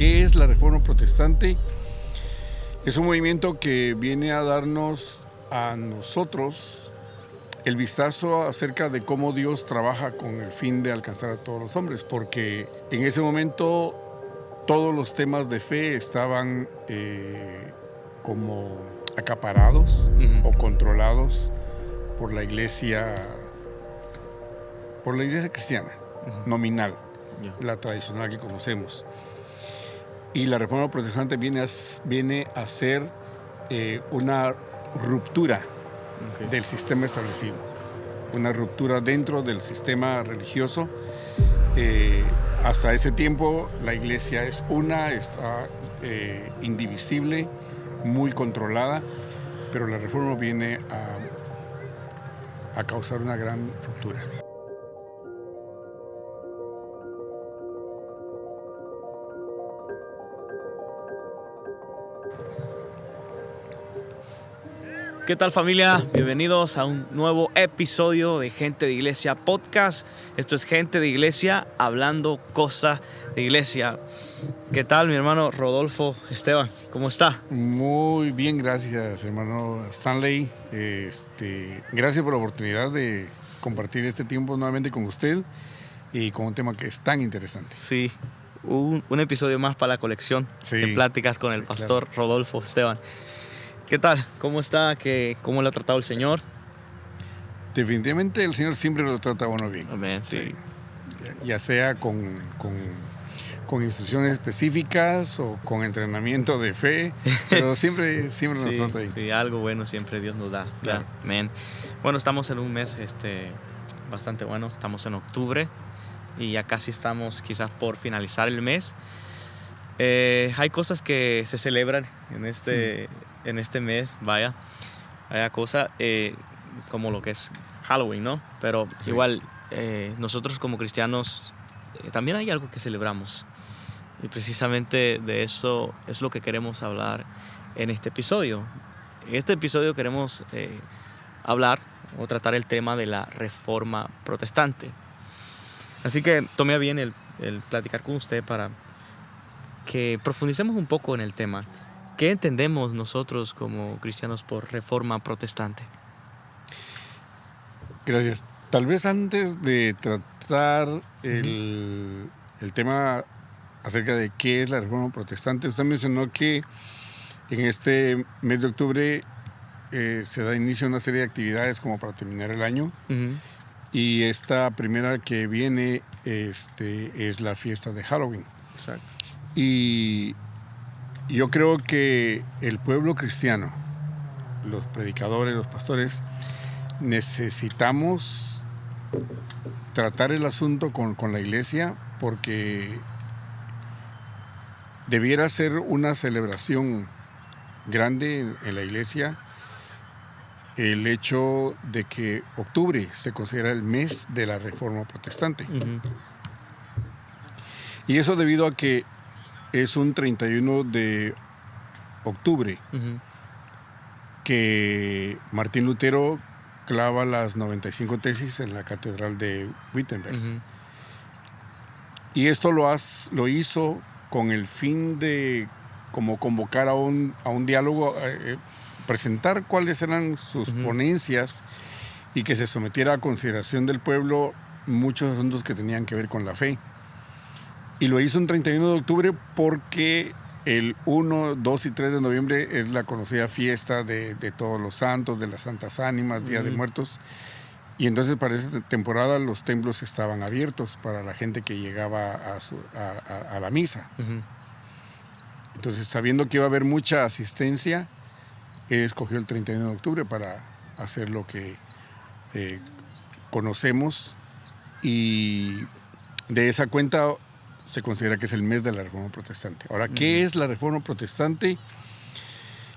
¿Qué es la Reforma Protestante? Es un movimiento que viene a darnos a nosotros el vistazo acerca de cómo Dios trabaja con el fin de alcanzar a todos los hombres, porque en ese momento todos los temas de fe estaban como acaparados o controlados por la iglesia cristiana, nominal, la tradicional que conocemos. Y la Reforma Protestante viene a ser una ruptura del sistema establecido, una ruptura dentro del sistema religioso. Hasta ese tiempo la iglesia es está indivisible, muy controlada, pero la Reforma viene a causar una gran ruptura. ¿Qué tal, familia? Bienvenidos a un nuevo episodio de Gente de Iglesia Podcast. Esto es Gente de Iglesia hablando cosas de iglesia. ¿Qué tal, mi hermano Rodolfo Esteban? ¿Cómo está? Muy bien, gracias, hermano Stanley. Gracias por la oportunidad de compartir este tiempo nuevamente con usted y con un tema que es tan interesante. Sí, un episodio más para la colección de pláticas con el pastor Rodolfo Esteban. ¿Qué tal? ¿Cómo está? ¿Cómo lo ha tratado el Señor? Definitivamente el Señor siempre lo trata a uno bien. Amén, sí. Ya sea con instrucciones específicas o con entrenamiento de fe, pero siempre nos trata bien. Sí, algo bueno siempre Dios nos da. Claro. Amén. Bueno, estamos en un mes bastante bueno. Estamos en octubre y ya casi estamos quizás por finalizar el mes. Hay cosas que se celebran en este mes, vaya cosa, como lo que es Halloween, ¿no? Pero igual, nosotros como cristianos también hay algo que celebramos. Y precisamente de eso es lo que queremos hablar en este episodio. En este episodio queremos hablar o tratar el tema de la Reforma Protestante. Así que tomé bien el platicar con usted para que profundicemos un poco en el tema. ¿Qué entendemos nosotros como cristianos por Reforma Protestante? Gracias. Tal vez antes de tratar el tema acerca de qué es la Reforma Protestante, usted mencionó que en este mes de octubre se da inicio a una serie de actividades como para terminar el año. Y esta primera que viene es la fiesta de Halloween. Exacto. Y yo creo que el pueblo cristiano, los predicadores, los pastores, necesitamos tratar el asunto con la iglesia, porque debiera ser una celebración grande en la iglesia el hecho de que octubre se considera el mes de la Reforma Protestante. Y eso debido a que es un 31 de octubre que Martín Lutero clava las 95 tesis en la catedral de Wittenberg. Y esto lo hizo con el fin de como convocar a un diálogo, presentar cuáles eran sus ponencias y que se sometiera a consideración del pueblo muchos asuntos que tenían que ver con la fe. Y lo hizo el 31 de octubre porque el 1, 2 y 3 de noviembre es la conocida fiesta de todos los santos, de las santas ánimas, Día de Muertos. Y entonces para esa temporada los templos estaban abiertos para la gente que llegaba a la misa. Entonces, sabiendo que iba a haber mucha asistencia, él escogió el 31 de octubre para hacer lo que conocemos, y de esa cuenta se considera que es el mes de la Reforma Protestante. Ahora, ¿qué es la Reforma Protestante?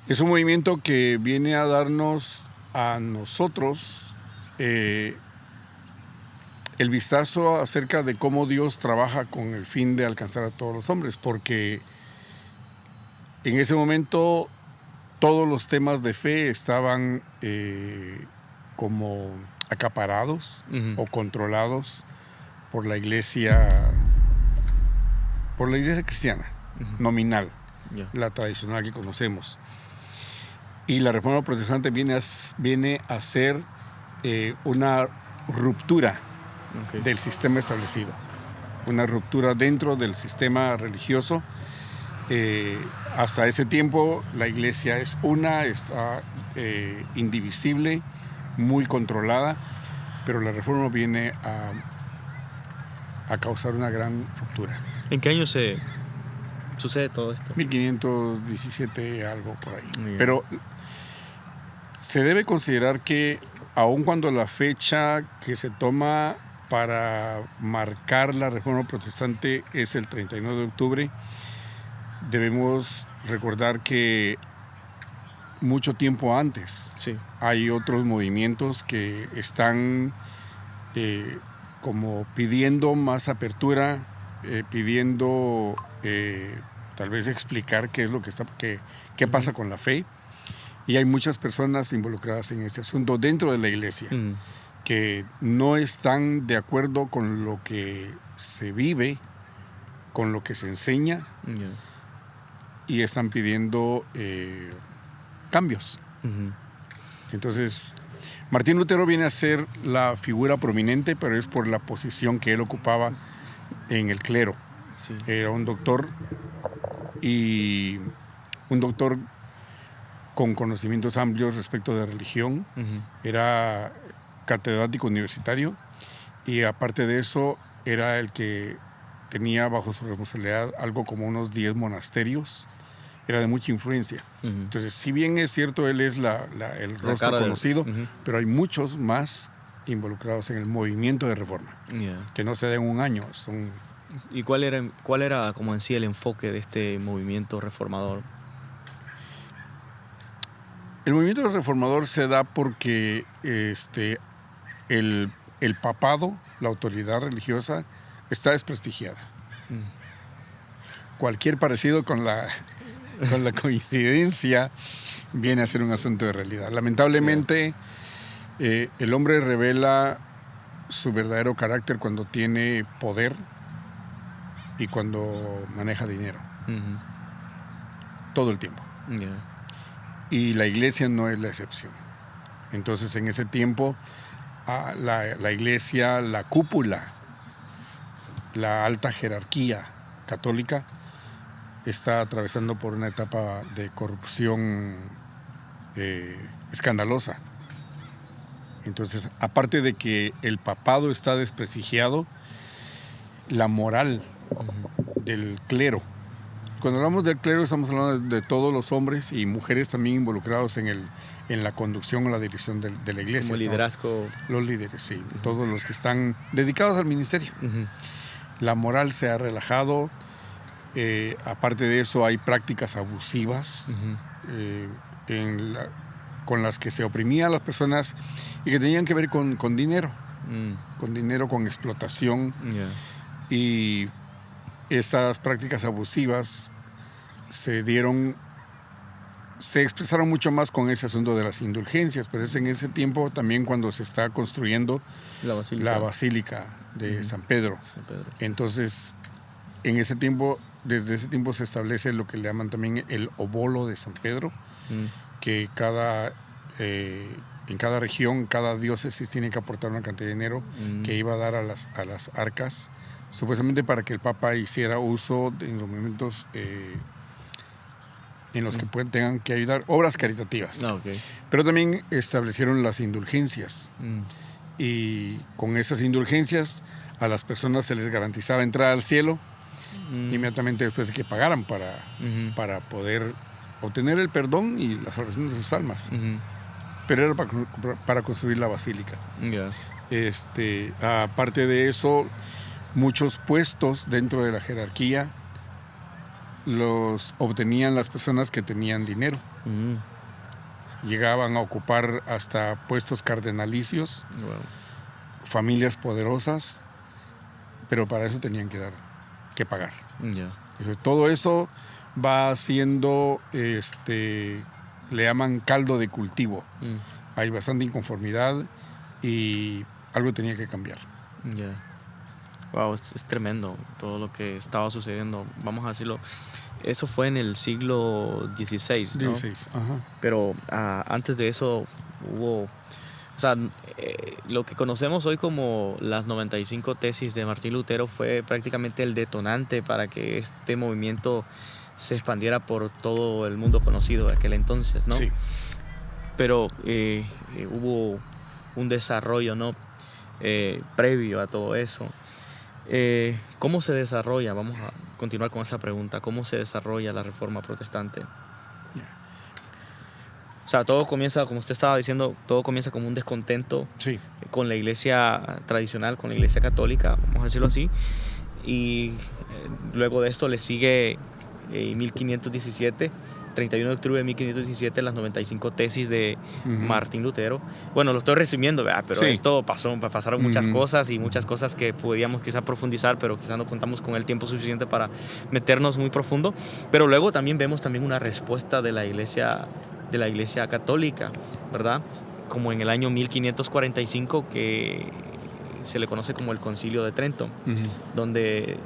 Es un movimiento que viene a darnos a nosotros el vistazo acerca de cómo Dios trabaja con el fin de alcanzar a todos los hombres, porque en ese momento todos los temas de fe estaban como acaparados o controlados por la iglesia cristiana, nominal, Ya. la tradicional que conocemos. Y la reforma protestante viene a ser una ruptura Ok. del sistema establecido, una ruptura dentro del sistema religioso. Hasta ese tiempo la iglesia es está indivisible, muy controlada, pero la reforma viene a causar una gran ruptura. ¿En qué año se sucede todo esto? 1517, algo por ahí. Muy bien. Pero se debe considerar que aun cuando la fecha que se toma para marcar la reforma protestante es el 31 de octubre, debemos recordar que mucho tiempo antes Sí. hay otros movimientos que están como pidiendo más apertura, pidiendo tal vez explicar qué es lo que qué pasa con la fe. Y hay muchas personas involucradas en este asunto dentro de la iglesia que no están de acuerdo con lo que se vive, con lo que se enseña, Ya. y están pidiendo cambios. Ujú. Entonces, Martín Lutero viene a ser la figura prominente, pero es por la posición que él ocupaba en el clero. Sí. Era un doctor, y un doctor con conocimientos amplios respecto de religión. Ujú. Era catedrático universitario, y aparte de eso era el que tenía bajo su responsabilidad algo como unos 10 monasterios. Era de mucha influencia. Ujú. Entonces, si bien es cierto, él es el rostro cara conocido, ujú. pero hay muchos más involucrados en el movimiento de reforma, Ya. que no se da en un año. ¿Y cuál era como en sí el enfoque de este movimiento reformador? El movimiento reformador se da porque el papado, la autoridad religiosa, está desprestigiada. Cualquier parecido con la coincidencia viene a ser un asunto de realidad. Lamentablemente, el hombre revela su verdadero carácter cuando tiene poder y cuando maneja dinero, Ujú. todo el tiempo. Ya. Y la iglesia no es la excepción. Entonces, en ese tiempo, la iglesia, la cúpula, la alta jerarquía católica, está atravesando por una etapa de corrupción escandalosa. Entonces, aparte de que el papado está desprestigiado, la moral del clero. Cuando hablamos del clero, estamos hablando de todos los hombres y mujeres también involucrados en la conducción o la dirección de la iglesia. Como liderazgo. Los líderes, sí. Todos los que están dedicados al ministerio. Ujú. La moral se ha relajado. Aparte de eso, hay prácticas abusivas Ujú. con las que se oprimía a las personas y que tenían que ver con dinero, con dinero, con explotación. Ya. Y estas prácticas abusivas se expresaron mucho más con ese asunto de las indulgencias, pero es en ese tiempo también cuando se está construyendo la basílica de San Pedro. San Pedro. Entonces, desde ese tiempo se establece lo que le llaman también el obolo de San Pedro, que en cada región, cada diócesis tiene que aportar una cantidad de dinero que iba a dar a las arcas, supuestamente para que el Papa hiciera uso en los momentos en los que tengan que ayudar, obras caritativas. Ah, okay. Pero también establecieron las indulgencias, y con esas indulgencias a las personas se les garantizaba entrar al cielo inmediatamente después de que pagaran para poder obtener el perdón y la salvación de sus almas. Pero era para construir la basílica. Ya. Aparte de eso, muchos puestos dentro de la jerarquía los obtenían las personas que tenían dinero. Llegaban a ocupar hasta puestos cardenalicios, Wow. familias poderosas, pero para eso tenían que pagar. Ya. Entonces, todo eso va haciendo, le llaman caldo de cultivo. Hay bastante inconformidad y algo tenía que cambiar. Ya. Wow, es tremendo todo lo que estaba sucediendo. Vamos a decirlo. Eso fue en el siglo XVI, ¿no? 16, ajá. Pero antes de eso hubo... O sea, lo que conocemos hoy como las 95 tesis de Martín Lutero fue prácticamente el detonante para que este movimiento se expandiera por todo el mundo conocido de aquel entonces, ¿no? Sí. Pero hubo un desarrollo, ¿no? Previo a todo eso. ¿Cómo se desarrolla? Vamos a continuar con esa pregunta. ¿Cómo se desarrolla la Reforma Protestante? O sea, todo comienza, como usted estaba diciendo, todo comienza como un descontento Sí. con la iglesia tradicional, con la iglesia católica, vamos a decirlo así. Y luego de esto le sigue 1517, 31 de octubre de 1517, las 95 tesis de Martín Lutero. Bueno, lo estoy resumiendo, ¿verdad? Pero Sí. esto pasaron muchas cosas y muchas cosas que podíamos quizá profundizar, pero quizá no contamos con el tiempo suficiente para meternos muy profundo. Pero luego también vemos también una respuesta de la iglesia católica, ¿verdad? Como en el año 1545, que se le conoce como el Concilio de Trento, donde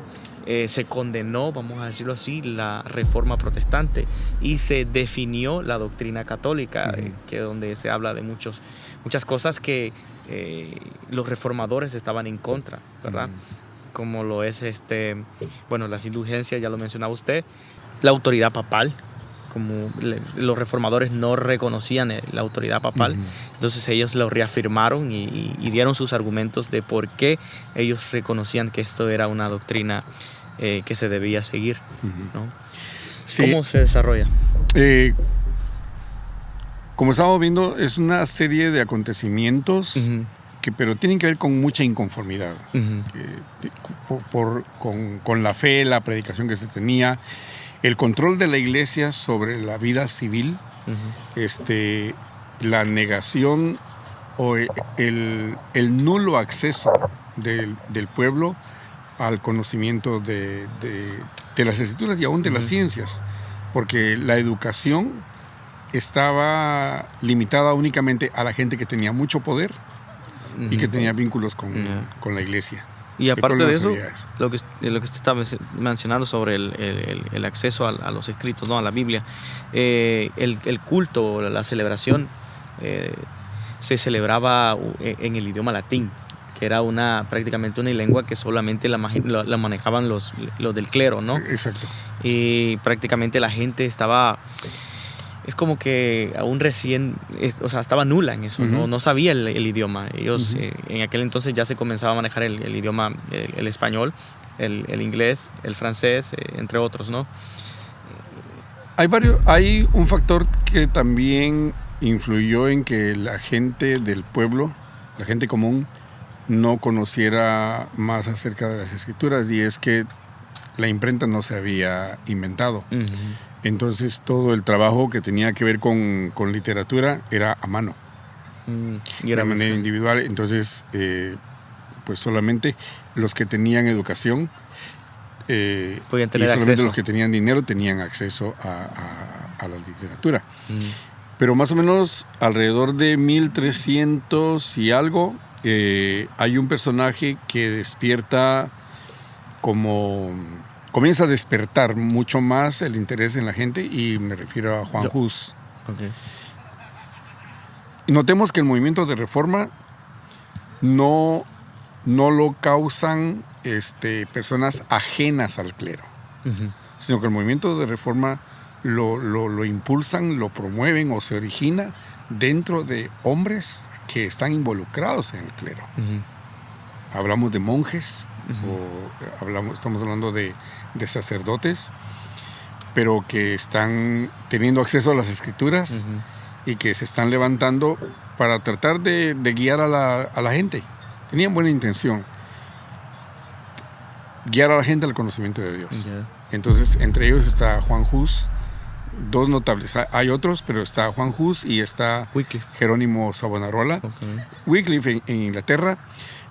se condenó, vamos a decirlo así, la Reforma Protestante y se definió la doctrina católica, que donde se habla de muchas cosas que los reformadores estaban en contra, ¿verdad? Como lo es bueno, las indulgencias, ya lo mencionaba usted, la autoridad papal. Como los reformadores no reconocían la autoridad papal, entonces ellos lo reafirmaron y dieron sus argumentos de por qué ellos reconocían que esto era una doctrina que se debía seguir, ¿no? Sí. ¿Cómo se desarrolla? Como estamos viendo, es una serie de acontecimientos pero tienen que ver con mucha inconformidad, con la fe, la predicación que se tenía, el control de la iglesia sobre la vida civil, la negación o el nulo acceso del pueblo al conocimiento de las escrituras y aún de las ciencias, porque la educación estaba limitada únicamente a la gente que tenía mucho poder y que tenía vínculos con la iglesia. Y aparte de eso, lo que usted estaba mencionando sobre el acceso a los escritos, ¿no? A la Biblia, el culto, la celebración, se celebraba en el idioma latín, que era prácticamente una lengua que solamente la manejaban los del clero, ¿no? Exacto. Y prácticamente la gente estaba... Es como que aún recién, o sea, estaba nula en eso, no sabía el idioma. Ellos en aquel entonces ya se comenzaba a manejar el idioma, el español, el inglés, el francés, entre otros, ¿no? Hay un factor que también influyó en que la gente del pueblo, la gente común, no conociera más acerca de las escrituras, y es que la imprenta no se había inventado. Entonces todo el trabajo que tenía que ver con literatura era a mano, de manera individual. Entonces, pues solamente los que tenían educación podían tener y solamente acceso. Los que tenían dinero tenían acceso a la literatura. Pero más o menos alrededor de 1300 y algo, hay un personaje que despierta comienza a despertar mucho más el interés en la gente, y me refiero a Juan Hus. Okay. Notemos que el movimiento de reforma no lo causan personas ajenas al clero, sino que el movimiento de reforma lo impulsan, lo promueven o se origina dentro de hombres que están involucrados en el clero. Hablamos de monjes, estamos hablando de sacerdotes, pero que están teniendo acceso a las escrituras y que se están levantando para tratar de guiar a la gente. Tenían buena intención, guiar a la gente al conocimiento de Dios. Entonces, entre ellos está Juan Hus, dos notables. Hay otros, pero está Juan Hus y está Wycliffe. Jerónimo Savonarola. Wycliffe en Inglaterra.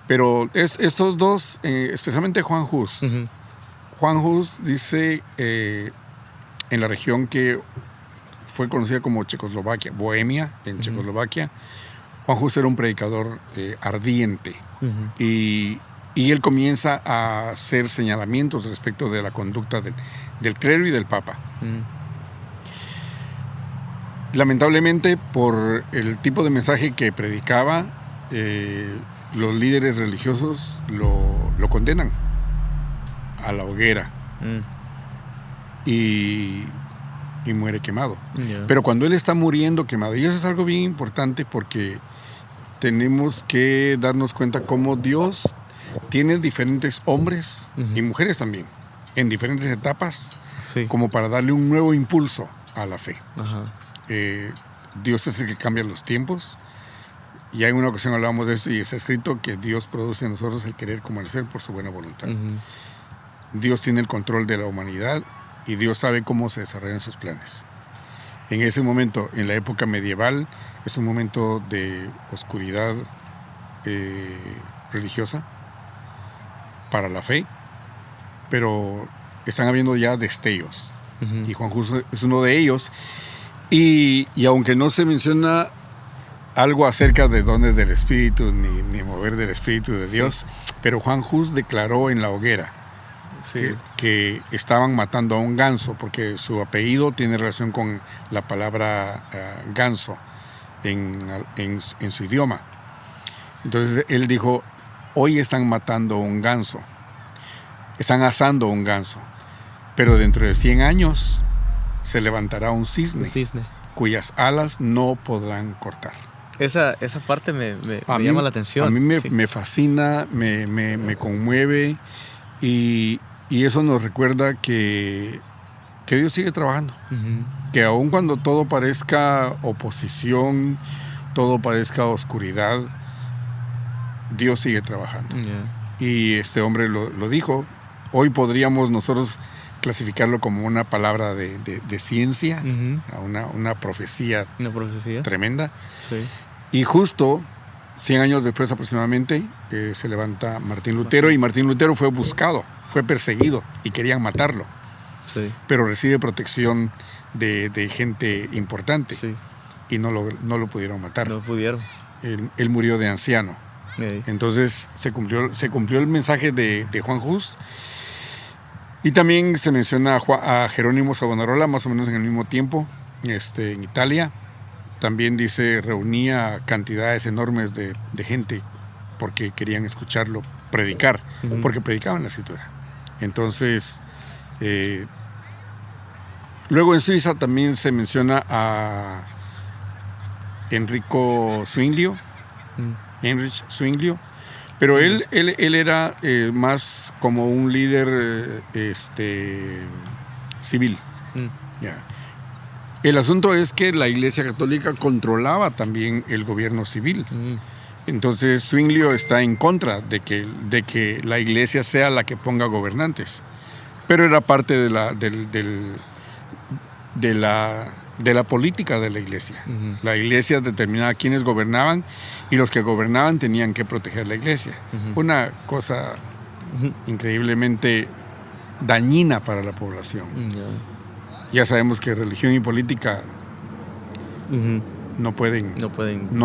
Pero estos dos, especialmente Juan Hus. Juan Hus dice en la región que fue conocida como Checoslovaquia, Bohemia, en Checoslovaquia, Juan Hus era un predicador ardiente. Y y él comienza a hacer señalamientos respecto de la conducta del clero y del papa. Lamentablemente, por el tipo de mensaje que predicaba, los líderes religiosos lo condenan a la hoguera y muere quemado. Pero cuando él está muriendo quemado, y eso es algo bien importante porque tenemos que darnos cuenta cómo Dios tiene diferentes hombres y mujeres también, en diferentes etapas, como para darle un nuevo impulso a la fe. Dios es el que cambia los tiempos. Ya en una ocasión hablábamos de eso y está escrito que Dios produce en nosotros el querer como el hacer por su buena voluntad. Dios tiene el control de la humanidad y Dios sabe cómo se desarrollan sus planes. En ese momento, en la época medieval, es un momento de oscuridad religiosa para la fe, pero están habiendo ya destellos. Y Juan Hus es uno de ellos. Y aunque no se menciona algo acerca de dones del Espíritu ni mover del Espíritu de Dios, pero Juan Hus declaró en la hoguera que estaban matando a un ganso, porque su apellido tiene relación con la palabra ganso en su idioma. Entonces él dijo, hoy están matando un ganso, están asando un ganso, pero dentro de 100 años se levantará un cisne cuyas alas no podrán cortar. Esa parte me llama la atención. A mí me fascina, me conmueve y eso nos recuerda que Dios sigue trabajando. Que aun cuando todo parezca oposición, todo parezca oscuridad, Dios sigue trabajando. Y este hombre lo dijo. Hoy podríamos nosotros clasificarlo como una palabra de ciencia, una profecía tremenda. Y justo 100 años después aproximadamente se levanta Martín Lutero, y Martín Lutero fue buscado, fue perseguido y querían matarlo. Pero recibe protección de gente importante y no lo pudieron matar. No pudieron. Él murió de anciano. Entonces se cumplió el mensaje de Juan Hus. Y también se menciona a Jerónimo Savonarola, más o menos en el mismo tiempo, en Italia. También dice, reunía cantidades enormes de gente porque querían escucharlo predicar, porque predicaban la escritura. Entonces, luego en Suiza también se menciona a Enrico Zwinglio, Heinrich Zwinglio, pero él era más como un líder civil. El asunto es que la Iglesia Católica controlaba también el gobierno civil. Entonces Zwinglio está en contra de que la Iglesia sea la que ponga gobernantes, pero era parte de la política de la Iglesia. La Iglesia determinaba quiénes gobernaban y los que gobernaban tenían que proteger la Iglesia. Una cosa increíblemente dañina para la población. Ya sabemos que religión y política no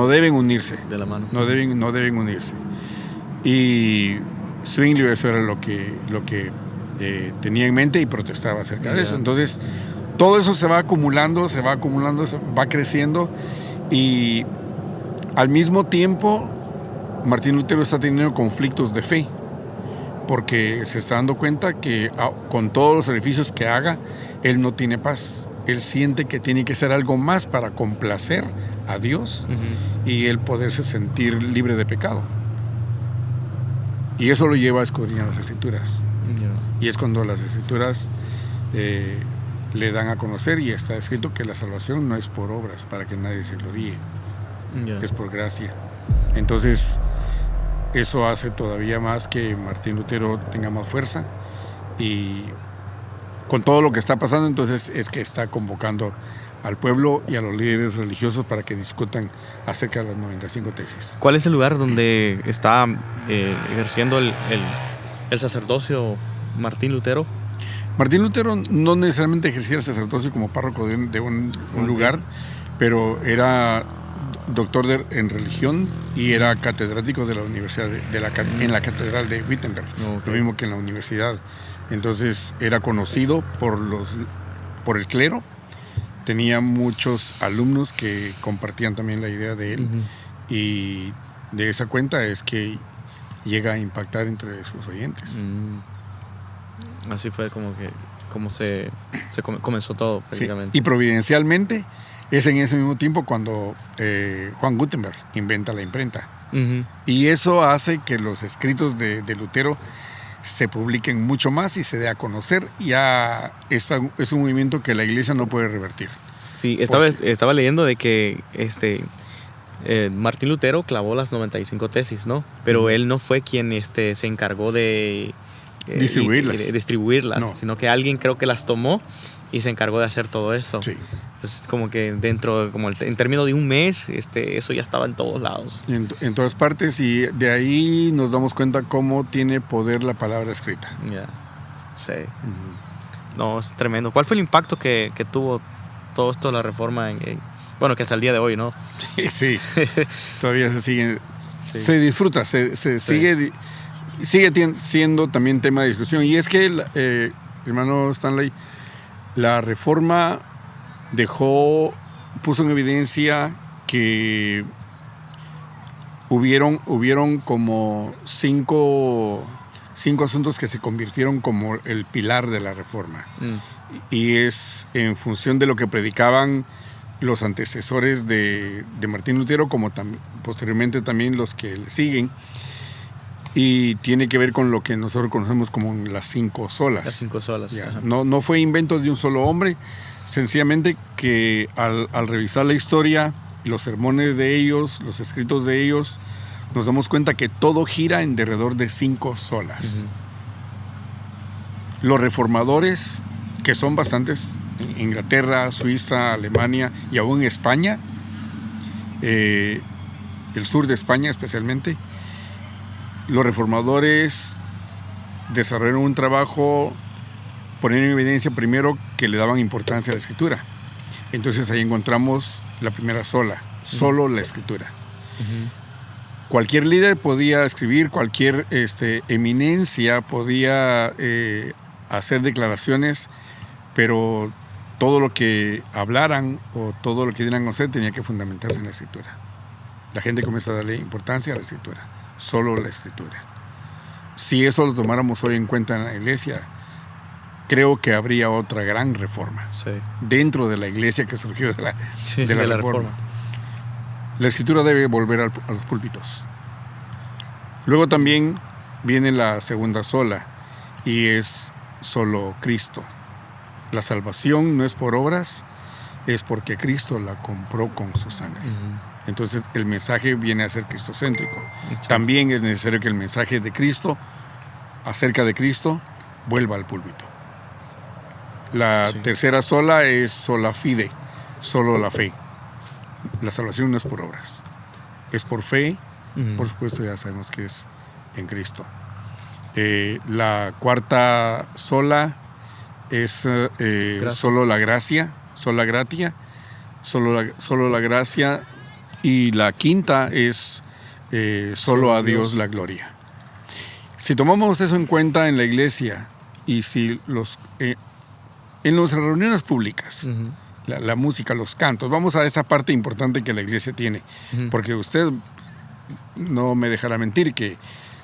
deben unirse de la mano. No deben unirse. Y Zwinglio eso era lo que tenía en mente y protestaba acerca de eso. Entonces todo eso se va acumulando, se va creciendo, y al mismo tiempo Martín Lutero está teniendo conflictos de fe, porque se está dando cuenta que con todos los sacrificios que haga, él no tiene paz. Él siente que tiene que hacer algo más para complacer a Dios y él poderse sentir libre de pecado. Y eso lo lleva a escudriñar las Escrituras. Y es cuando las Escrituras le dan a conocer, y está escrito que la salvación no es por obras, para que nadie se gloríe. Es por gracia. Entonces, eso hace todavía más que Martín Lutero tenga más fuerza, y con todo lo que está pasando, entonces es que está convocando al pueblo y a los líderes religiosos para que discutan acerca de las 95 tesis. ¿Cuál es el lugar donde está ejerciendo el sacerdocio Martín Lutero? Martín Lutero no necesariamente ejercía el sacerdocio como párroco de un lugar, pero era en religión y era catedrático de la universidad en la catedral de Wittenberg, lo mismo que en la universidad. Entonces era conocido por el clero, tenía muchos alumnos que compartían también la idea de él, y de esa cuenta es que llega a impactar entre sus oyentes. Así fue como se comenzó todo prácticamente. Sí. Y providencialmente es en ese mismo tiempo cuando Juan Gutenberg inventa la imprenta. Y eso hace que los escritos de Lutero se publiquen mucho más y se dé a conocer. Ya es un movimiento que la iglesia no puede revertir. Sí, estaba leyendo de que Martín Lutero clavó las 95 tesis, ¿no? Pero él no fue quien se encargó de distribuirlas, no. Sino que alguien creo que las tomó y se encargó de hacer todo eso. Sí. Entonces, como que en términos de un mes, eso ya estaba en todos lados. En todas partes, y de ahí nos damos cuenta cómo tiene poder la palabra escrita. Ya, sí. No, es tremendo. ¿Cuál fue el impacto que tuvo todo esto de la reforma bueno, que hasta el día de hoy, ¿no? Sí. Todavía se sigue, se disfruta, se Sí. sigue siendo también tema de discusión. Y es que, hermano Stanley, la reforma puso en evidencia que hubieron como cinco asuntos que se convirtieron como el pilar de la reforma. Y es en función de lo que predicaban los antecesores de Martín Lutero, como posteriormente también los que le siguen, y tiene que ver con lo que nosotros conocemos como las 5 solas. Las 5 solas. No fue invento de un solo hombre, sencillamente que al revisar la historia, los sermones de ellos, los escritos de ellos, nos damos cuenta que todo gira en derredor de 5 solas. Los reformadores, que son bastantes, Inglaterra, Suiza, Alemania y aún España, el sur de España especialmente, los reformadores desarrollaron un trabajo poniendo en evidencia primero que le daban importancia a la escritura. Entonces ahí encontramos la primera sola, solo la escritura. Cualquier líder podía escribir, cualquier eminencia podía hacer declaraciones, pero todo lo que hablaran o todo lo que dieran a conocer tenía que fundamentarse en la escritura. La gente comienza a darle importancia a la escritura, solo la escritura. Si eso lo tomáramos hoy en cuenta en la iglesia, creo que habría otra gran reforma dentro de la iglesia que surgió de la reforma. La escritura debe volver a los púlpitos. Luego también viene la segunda sola, y es solo Cristo. La salvación no es por obras, es porque Cristo la compró con su sangre. Entonces el mensaje viene a ser cristocéntrico. También es necesario que el mensaje de Cristo, acerca de Cristo, vuelva al púlpito. La tercera sola es sola fide, solo la fe. La salvación no es por obras, es por fe. Por supuesto, ya sabemos que es en Cristo. La cuarta sola es solo la gracia, sola gratia, solo la gracia. Y la quinta es solo a Dios la gloria. Si tomamos eso en cuenta en la iglesia, y si en nuestras reuniones públicas, la música, los cantos, vamos a esa parte importante que la iglesia tiene, porque usted no me dejará mentir que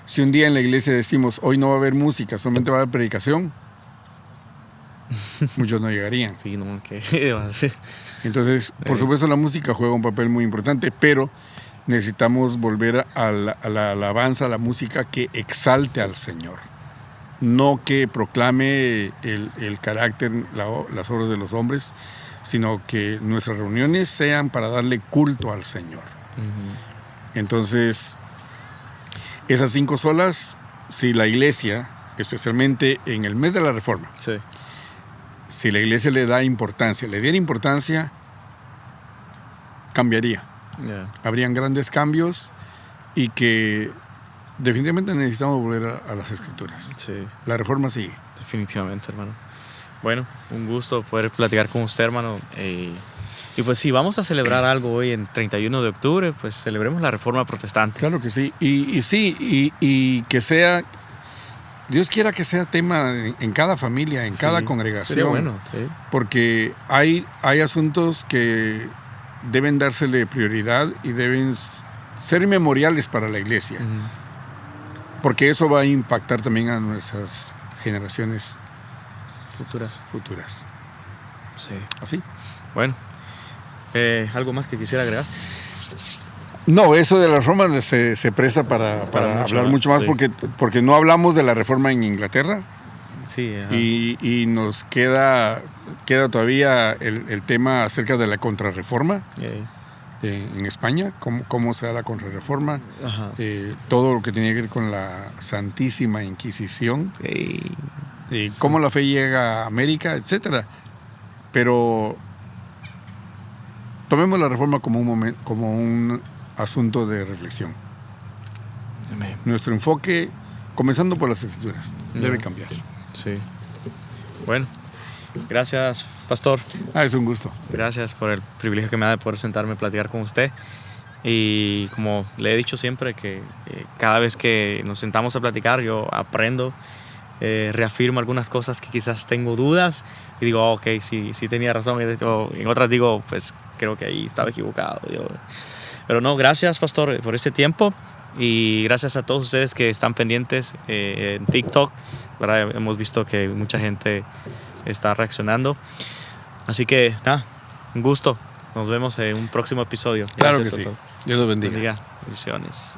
si un día en la iglesia decimos hoy no va a haber música, solamente va a haber predicación, muchos no llegarían. Sí, no, ¿qué va a hacer? Entonces, por supuesto, la música juega un papel muy importante, pero necesitamos volver a la alabanza, a la música que exalte al Señor, no que proclame el carácter, las obras de los hombres, sino que nuestras reuniones sean para darle culto al Señor. Entonces, esas 5 solas, si la iglesia, especialmente en el mes de la Reforma, si la iglesia le diera importancia, cambiaría. Habrían grandes cambios, y que definitivamente necesitamos volver a las Escrituras. La Reforma sigue. Definitivamente, hermano. Bueno, un gusto poder platicar con usted, hermano. Y pues si vamos a celebrar algo hoy en 31 de octubre, pues celebremos la Reforma Protestante. Claro que sí. Y que sea, Dios quiera que sea tema en cada familia, en cada congregación. Sería bueno, sí. Porque hay asuntos que deben dársele prioridad y deben ser memoriales para la iglesia. Porque eso va a impactar también a nuestras generaciones futuras. Sí. ¿Así? Bueno, ¿algo más que quisiera agregar? No, eso de la reforma se presta para hablar mucho más, sí. porque no hablamos de la reforma en Inglaterra. Sí, y nos queda todavía el tema acerca de la contrarreforma en España, cómo se da la contrarreforma, todo lo que tiene que ver con la Santísima Inquisición, cómo la fe llega a América, etcétera. Pero tomemos la reforma como un asunto de reflexión. Amén. Nuestro enfoque, comenzando por las Escrituras, debe cambiar. Sí. Bueno, gracias, pastor. Es un gusto. Gracias por el privilegio que me da de poder sentarme a platicar con usted. Y como le he dicho siempre, que cada vez que nos sentamos a platicar, yo aprendo, reafirmo algunas cosas que quizás tengo dudas y digo, ok, sí tenía razón. En otras digo, pues creo que ahí estaba equivocado. Pero no, gracias, pastor, por este tiempo. Y gracias a todos ustedes que están pendientes en TikTok, ¿verdad? Hemos visto que mucha gente está reaccionando. Así que, nada, un gusto. Nos vemos en un próximo episodio. Claro Gracias, que sí. doctor. Dios los bendiga. Bendiciones.